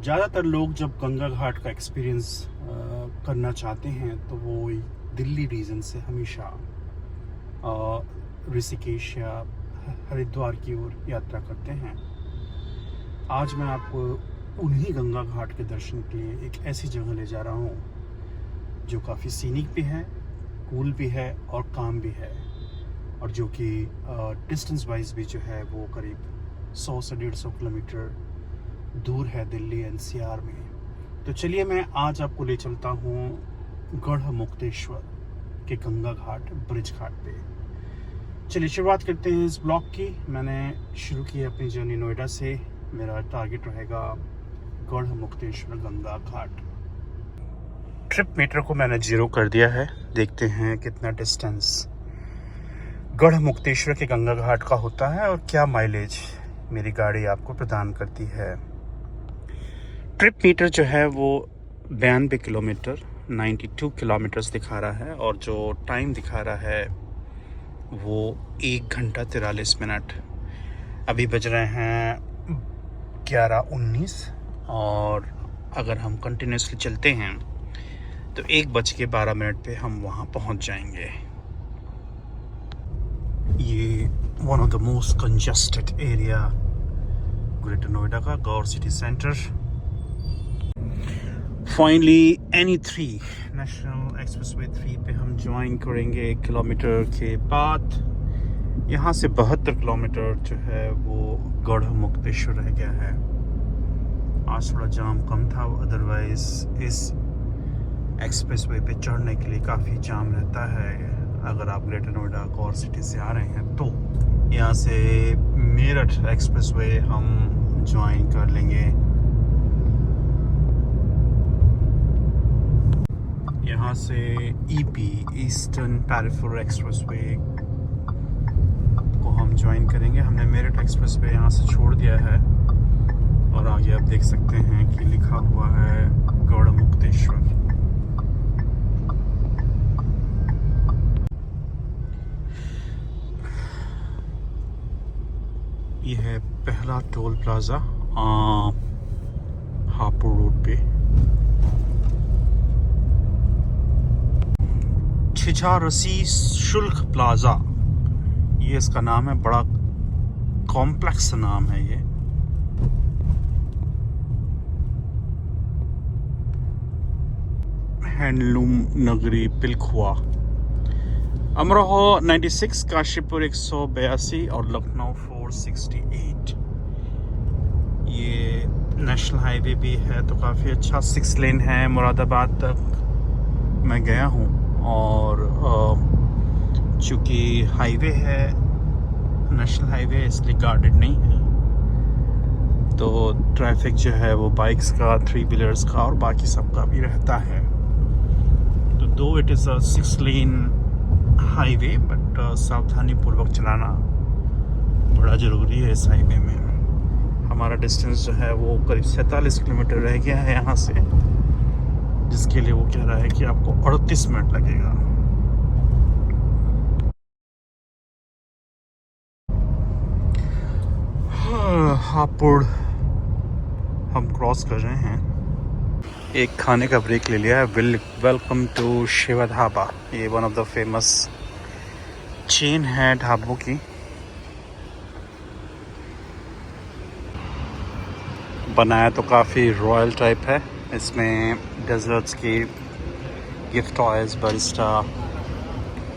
ज़्यादातर लोग जब गंगा घाट का एक्सपीरियंस करना चाहते हैं तो वो दिल्ली रीजन से हमेशा ऋषिकेश या हरिद्वार की ओर यात्रा करते हैं। आज मैं आपको उन्हीं गंगा घाट के दर्शन के लिए एक ऐसी जगह ले जा रहा हूँ जो काफ़ी सीनिक भी है, कूल भी है और काम भी है, और जो कि डिस्टेंस वाइज भी जो है वो करीब 100 से 150 किलोमीटर दूर है दिल्ली एनसीआर में। तो चलिए मैं आज आपको ले चलता हूँ गढ़ मुक्तेश्वर के गंगा घाट ब्रिज घाट पे। चलिए शुरुआत करते हैं इस ब्लॉग की। मैंने शुरू की अपनी जर्नी नोएडा से। मेरा टारगेट रहेगा गढ़ मुक्तेश्वर गंगा घाट। ट्रिप मीटर को मैंने 0 कर दिया है। देखते हैं कितना डिस्टेंस गढ़ मुक्तेश्वर के गंगा घाट का होता है और क्या माइलेज मेरी गाड़ी आपको प्रदान करती है। ट्रिप मीटर जो है वो 92 किलोमीटर 92 किलोमीटर्स दिखा रहा है और जो टाइम दिखा रहा है वो 1 घंटा 43 मिनट। अभी बज रहे हैं 11:19 और अगर हम कंटिन्यूसली चलते हैं तो 1:12 पे हम वहाँ पहुँच जाएंगे। ये one of the most congested area greater Noida का Gaur city centre. Finally NE3 national expressway 3 पे हम ज्वाइन करेंगे 1 किलोमीटर के बाद। यहाँ से 72 किलोमीटर जो है वो गढ़ मुक्तेश्वर रह गया है। आज थोड़ा जाम कम था, अदरवाइज इस एक्सप्रेसवे पे चढ़ने के लिए काफ़ी जाम रहता है। अगर आप ग्रेटर नोएडा गौर सिटी से आ रहे हैं तो यहाँ से मेरठ एक्सप्रेसवे हम ज्वाइन कर लेंगे। यहाँ से EP ईस्टर्न पेरिफेरल एक्सप्रेसवे को हम ज्वाइन करेंगे। हमने मेरठ एक्सप्रेसवे यहाँ से छोड़ दिया है और आगे आप देख सकते हैं कि लिखा हुआ है गढ़ मुक्तेश्वर। यह है पहला टोल प्लाजा हापुड़ रोड पे। छिछारसी शुल्क प्लाजा ये इसका नाम है। बड़ा कॉम्प्लेक्स नाम है ये। हैंडलूम नगरी पिलखुआ। अमरोहा 96, काशीपुर 182 और लखनऊ 468। ये नेशनल हाईवे भी है तो काफ़ी अच्छा 6 लेन है। मुरादाबाद तक मैं गया हूँ और चूँकि हाईवे है, नेशनल हाईवे है, इसलिए गार्डेड नहीं है तो ट्रैफिक जो है वो बाइक्स का, 3 व्हीलर्स का और बाकी सबका भी रहता है। तो दो it is a 6 lane highway but सावधानी पूर्वक चलाना बड़ा ज़रूरी है इस हाईवे में। हमारा डिस्टेंस जो है वो करीब 47 किलोमीटर रह गया है यहाँ से, जिसके लिए वो कह रहा है कि आपको 38 मिनट लगेगा। हापुड़ हम क्रॉस कर रहे हैं। एक खाने का ब्रेक ले लिया है। Welcome to Shiva dhaba. ये one of the famous chain है ढाबों की। बनाया तो काफ़ी रॉयल टाइप है। इसमें डेजर्ट्स की, गिफ्ट टॉयज, बरिस्टा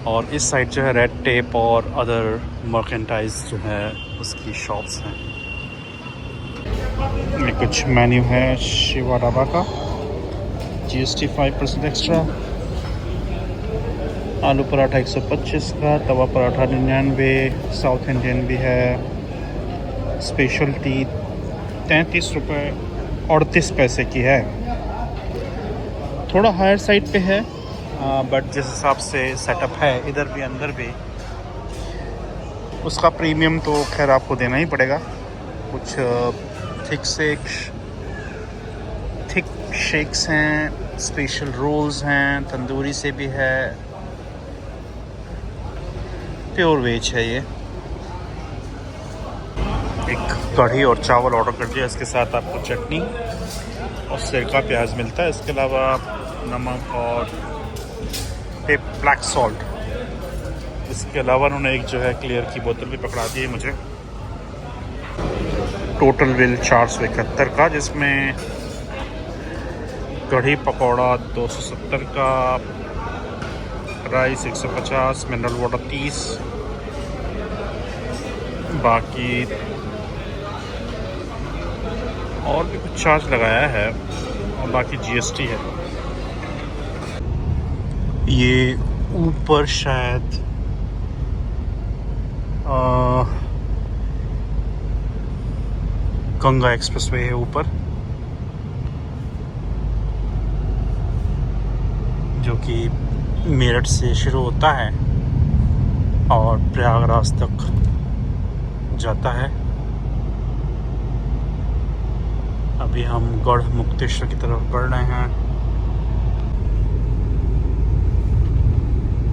और इस साइड जो है रेड टेप और अदर मर्केंटाइज जो है उसकी शॉप्स हैं। ये कुछ मेन्यू है शिवा ढाबा का। GST 5% extra. आलू पराठा 125 का, तवा पराठा 99, साउथ इंडियन भी है। स्पेशलिटी 33 रुपये 38 पैसे की है। थोड़ा हायर साइड पे है बट जिस हिसाब से सेटअप है इधर भी अंदर भी, उसका प्रीमियम तो खैर आपको देना ही पड़ेगा। कुछ थिक शेक्स हैं, स्पेशल रोल्स हैं, तंदूरी से भी है, प्योर वेज है ये। एक कढ़ी और चावल ऑर्डर कर दिया। इसके साथ आपको चटनी और सिरका प्याज मिलता है। इसके अलावा नमक और ब्लैक सॉल्ट। इसके अलावा उन्होंने एक जो है क्लियर की बोतल भी पकड़ा दी है मुझे। टोटल बिल 471 का, जिसमें कढ़ी पकौड़ा 270 का, राइस 150, मिनरल वाटर 30, बाकी और भी कुछ चार्ज लगाया है और बाकी जीएसटी है। ये ऊपर शायद गंगा एक्सप्रेसवे है ऊपर, जो कि मेरठ से शुरू होता है और प्रयागराज तक जाता है। अभी हम गढ़ मुक्तेश्वर की तरफ बढ़ रहे हैं।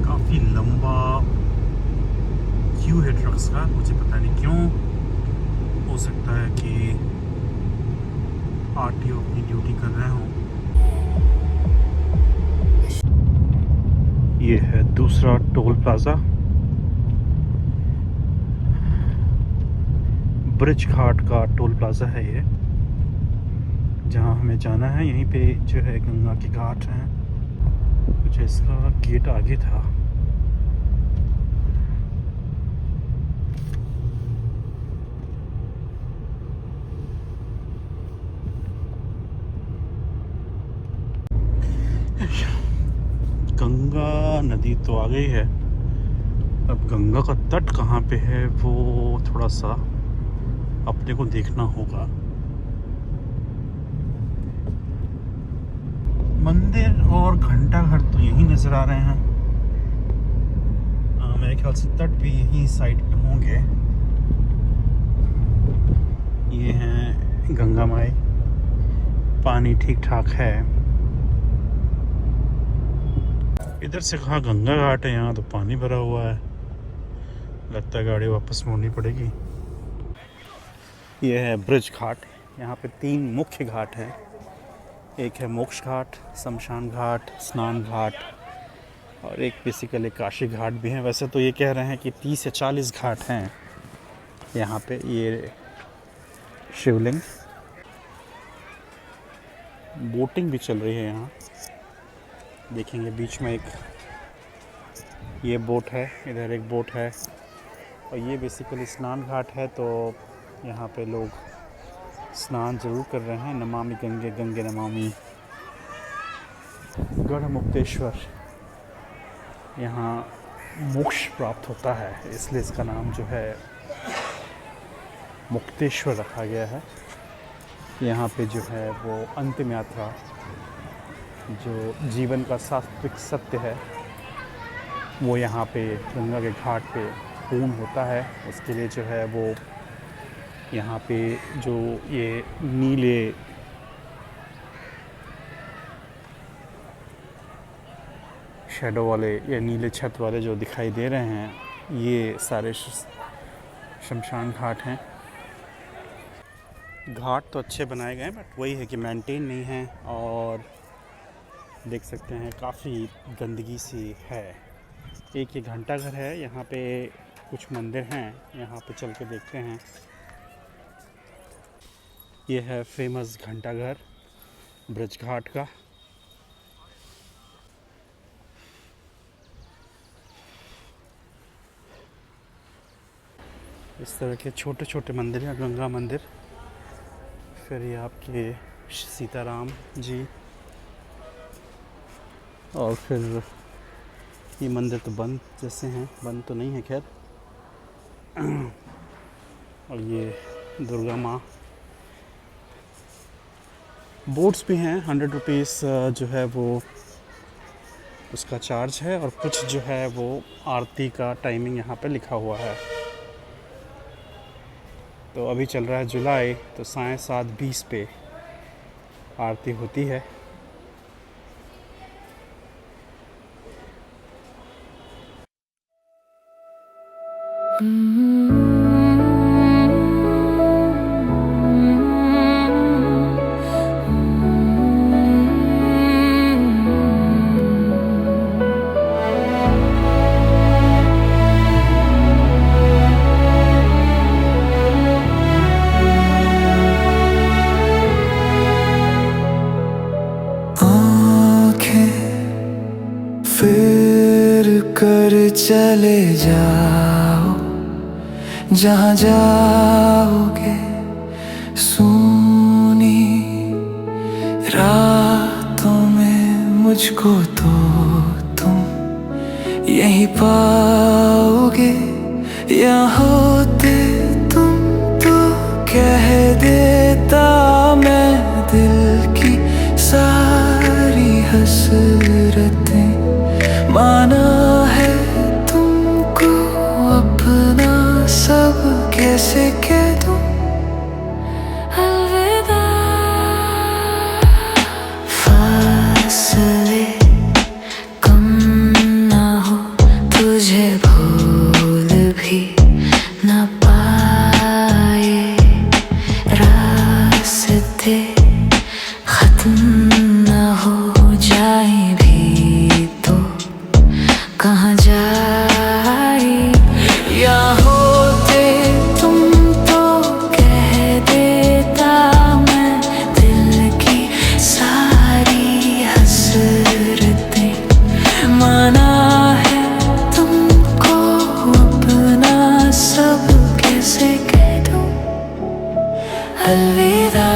काफ़ी लंबा क्यू है ट्रक्स का, मुझे पता नहीं क्यों। हो सकता है कि आरटीओ अपनी ड्यूटी कर रहे हों। ये है दूसरा टोल प्लाज़ा, ब्रिज घाट का टोल प्लाज़ा है ये, जहाँ हमें जाना है। यहीं पे जो है गंगा के घाट हैं। कुछ इसका गेट आगे था। गंगा नदी तो आ गई है। अब गंगा का तट कहाँ पे है वो थोड़ा सा अपने को देखना होगा। मंदिर और घंटाघर तो यहीं नजर आ रहे हैं। मेरे ख्याल से तट भी यहीं साइड पे होंगे। ये हैं गंगा माई। पानी ठीक ठाक है। इधर से कहाँ गंगा घाट है, यहाँ तो पानी भरा हुआ है। लगता है गाड़ी वापस मोड़नी पड़ेगी। ये है ब्रिज घाट। यहाँ पे 3 मुख्य घाट हैं। एक है मोक्ष घाट, शमशान घाट, स्नान घाट, और एक बेसिकली काशी घाट भी हैं। वैसे तो ये कह रहे हैं कि 30 या 40 घाट हैं यहाँ पे। ये शिवलिंग, बोटिंग भी चल रही है यहाँ। देखेंगे बीच में एक ये बोट है, इधर एक बोट है, और ये बेसिकली स्नान घाट है। तो यहाँ पे लोग स्नान जरूर कर रहे हैं। नमामि गंगे गंगे नमामि। गढ़ मुक्तेश्वर, यहाँ मोक्ष प्राप्त होता है, इसलिए इसका नाम जो है मुक्तेश्वर रखा गया है। यहाँ पे जो है वो अंतिम यात्रा, जो जीवन का सात्विक सत्य है, वो यहाँ पे गंगा के घाट पे पूर्ण होता है। उसके लिए जो है वो यहाँ पे जो ये नीले शैडो वाले या नीले छत वाले जो दिखाई दे रहे हैं, ये सारे शमशान घाट हैं। घाट तो अच्छे बनाए गए हैं, बट वही है कि मेंटेन नहीं है। और देख सकते हैं काफ़ी गंदगी सी है। एक ये घंटाघर है, यहाँ पे कुछ मंदिर हैं, यहाँ पे चल के देखते हैं। ये है फेमस घंटाघर ब्रिज घाट का। इस तरह के छोटे छोटे मंदिर हैं, गंगा मंदिर। फिर ये आपके सीताराम जी, और फिर ये मंदिर तो बंद जैसे हैं, बंद तो नहीं है खैर। और ये दुर्गा माँ। बोट्स भी हैं, 100 रुपीज़ जो है वो उसका चार्ज है, और कुछ जो है वो आरती का टाइमिंग यहाँ पे लिखा हुआ है। तो अभी चल रहा है जुलाई, तो 7:20 पे आरती होती है। चले जाओ जहाँ जाओगे, सुनी रातों में मुझको तो तुम यहीं पाओगे। यहाँ होते तुम तो कह देता मैं दिल की सारी हसरतें। माना है तुमको अपना सब कैसे कह दूं अलविदा। फासले कम ना हो, तुझे भूल भी न पाए, रास्ते खत्म न हो जाए भी तो कहाँ जाए। या होते तुम तो कह देता मैं दिल की सारी हसरतें। माना है तुमको अपना सब कैसे कह दूं अलविदा।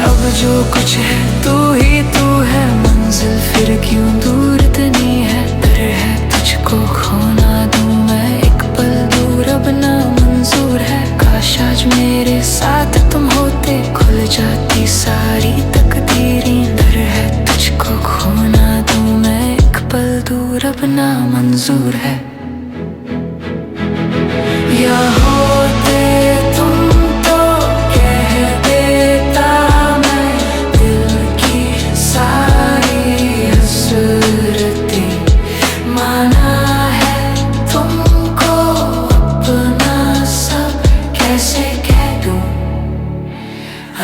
अब जो कुछ है तू ही तू है, मंजिल फिर क्यों दूर इतनी है। डर है तुझको खोना दूं मैं, एक पल दूर अब ना मंजूर है। काश आज मेरे साथ तुम होते, खुल जाती सारी तकदीरें। डर है तुझको खोना दूं मैं, एक पल दूर अब ना मंजूर है। या होते तुम तो कह देता मैं दिल की सारी हसरतें। माना है तुमको अपना सब कैसे कह दूं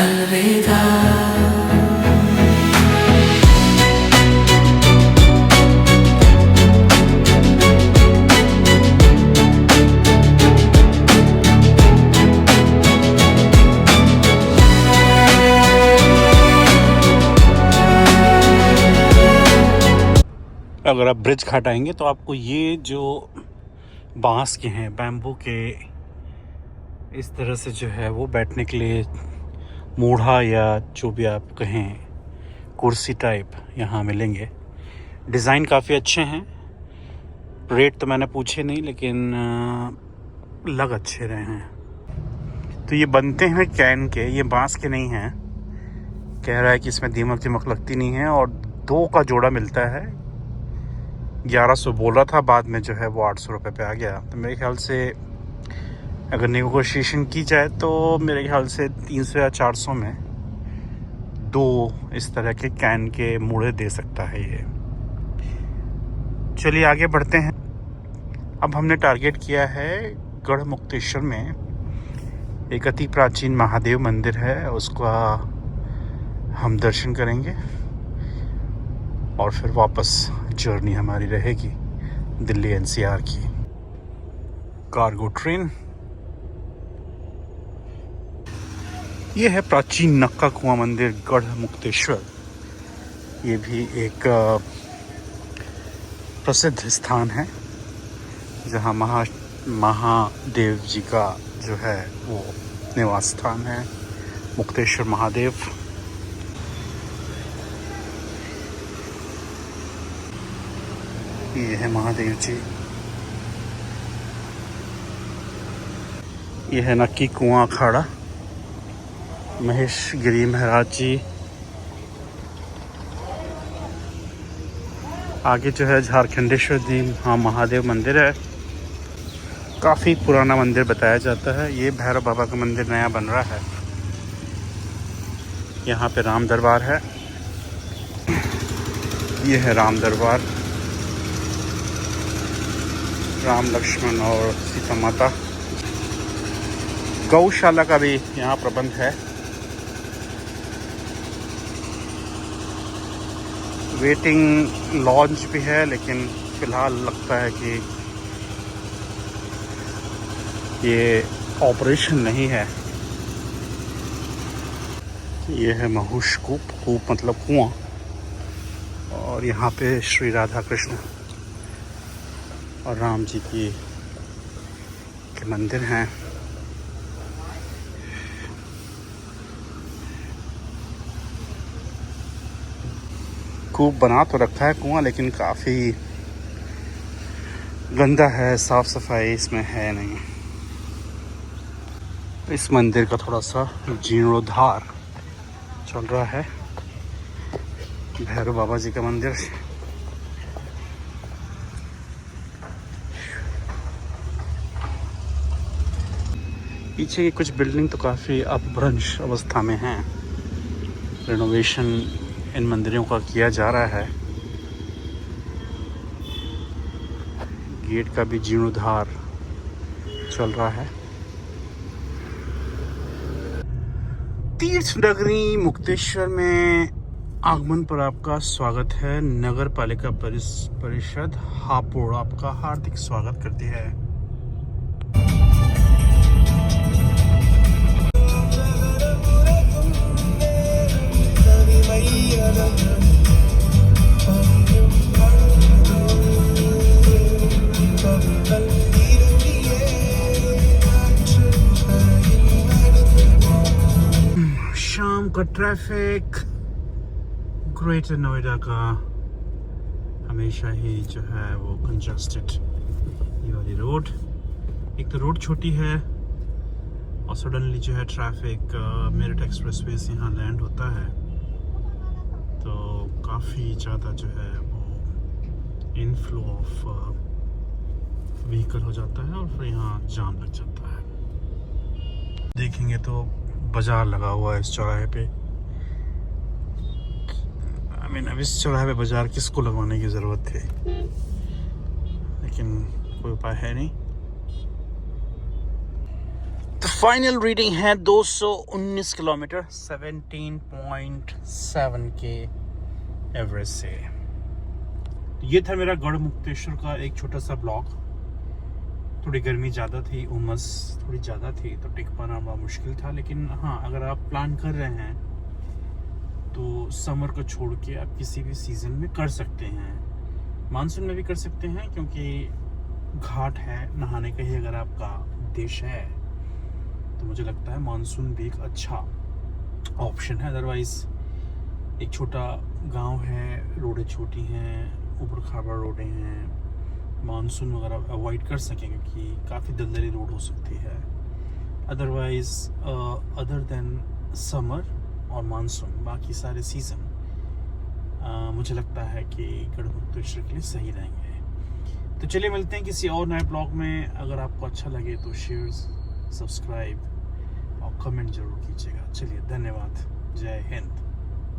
अलविदा। अगर आप ब्रिज घाट आएंगे तो आपको ये जो बांस के हैं, बैम्बू के, इस तरह से जो है वो बैठने के लिए मूढ़ा या जो भी आप कहें कुर्सी टाइप यहाँ मिलेंगे। डिज़ाइन काफ़ी अच्छे हैं। रेट तो मैंने पूछे नहीं, लेकिन लग अच्छे रहे हैं। तो ये बनते हैं कैन के, ये बांस के नहीं हैं। कह रहा है कि इसमें दीमक लगती नहीं है, और 2 का जोड़ा मिलता है। 1100 बोल रहा था, बाद में जो है वो 800 रुपये पे आ गया। तो मेरे ख्याल से अगर नेगोशिएशन की जाए तो मेरे ख्याल से 300 या 400 में 2 इस तरह के कैन के मूढ़े दे सकता है ये। चलिए आगे बढ़ते हैं। अब हमने टारगेट किया है गढ़मुक्तेश्वर में एक अति प्राचीन महादेव मंदिर है, उसका हम दर्शन करेंगे और फिर वापस जर्नी हमारी रहेगी दिल्ली एनसीआर की कार्गो ट्रेन। ये है प्राचीन नक्का कुआं मंदिर गढ़मुक्तेश्वर। ये भी एक प्रसिद्ध स्थान है जहाँ महादेव जी का जो है वो निवास स्थान है, मुक्तेश्वर महादेव। ये है महादेव जी। ये है नक्की कुआं अखाड़ा, महेश गिरी महाराज जी। आगे जो है झारखंडेश्वर जी महादेव मंदिर है। काफ़ी पुराना मंदिर बताया जाता है। ये भैरव बाबा का मंदिर नया बन रहा है। यहाँ पे राम दरबार है। ये है राम दरबार, राम लक्ष्मण और सीता माता। गौशाला का भी यहाँ प्रबंध है। वेटिंग लॉन्च भी है, लेकिन फ़िलहाल लगता है कि ये ऑपरेशन नहीं है। ये है महुष कूप, कूप मतलब कुआं, और यहाँ पे श्री राधा कृष्ण और राम जी की के मंदिर हैं। खूब बना तो रखा है कुआं, लेकिन काफ़ी गंदा है, साफ सफाई इसमें है नहीं। इस मंदिर का थोड़ा सा जीर्णोद्धार चल रहा है। भैरव बाबा जी का मंदिर। पीछे की कुछ बिल्डिंग तो काफ़ी अपभ्रंश अवस्था में हैं। रिनोवेशन इन मंदिरों का किया जा रहा है। गेट का भी जीर्णोद्धार चल रहा है। तीर्थ नगरी मुक्तेश्वर में आगमन पर आपका स्वागत है। नगर पालिका परिषद हापुड़ आपका हार्दिक स्वागत करती है। शाम का ट्रैफिक ग्रेटर नोएडा का हमेशा ही जो है वो कंजस्टेड। ये वाली रोड, एक तो रोड छोटी है और सडनली जो है ट्रैफिक मेरठ एक्सप्रेसवे से यहाँ लैंड होता है, तो काफ़ी ज़्यादा जो है वो इनफ्लो ऑफ व्हीकल हो जाता है और फिर यहाँ जाम लग जाता है। देखेंगे तो बाजार लगा हुआ है इस चौराहे पे। अब इस चौराहे पे बाजार किसको लगवाने की ज़रूरत थी, लेकिन कोई उपाय है नहीं। तो फाइनल रीडिंग है 219 किलोमीटर, 17.7 के एवरेज से। ये था मेरा गढ़ मुक्तेश्वर का एक छोटा सा ब्लॉग। थोड़ी गर्मी ज़्यादा थी, उमस थोड़ी ज़्यादा थी, तो टिक पाना बड़ा मुश्किल था। लेकिन हाँ, अगर आप प्लान कर रहे हैं तो समर को छोड़ के आप किसी भी सीज़न में कर सकते हैं। मानसून में भी कर सकते हैं, क्योंकि घाट है, नहाने का ही अगर आपका देश है तो मुझे लगता है मानसून भी एक अच्छा ऑप्शन है। अदरवाइज़ एक छोटा गांव है, रोडें छोटी हैं, ऊबड़ खाबड़ रोडें हैं, मानसून अगर आप अवॉइड कर सकें क्योंकि काफ़ी दलदली रोड हो सकती है। अदरवाइज़ अदर देन समर और मानसून, बाकी सारे सीज़न मुझे लगता है कि गढ़ मुक्तेश्वर के लिए सही रहेंगे। तो चलिए मिलते हैं किसी और नए ब्लॉग में। अगर आपको अच्छा लगे तो शेयर, सब्सक्राइब और कमेंट जरूर कीजिएगा। चलिए, धन्यवाद। जय हिंद।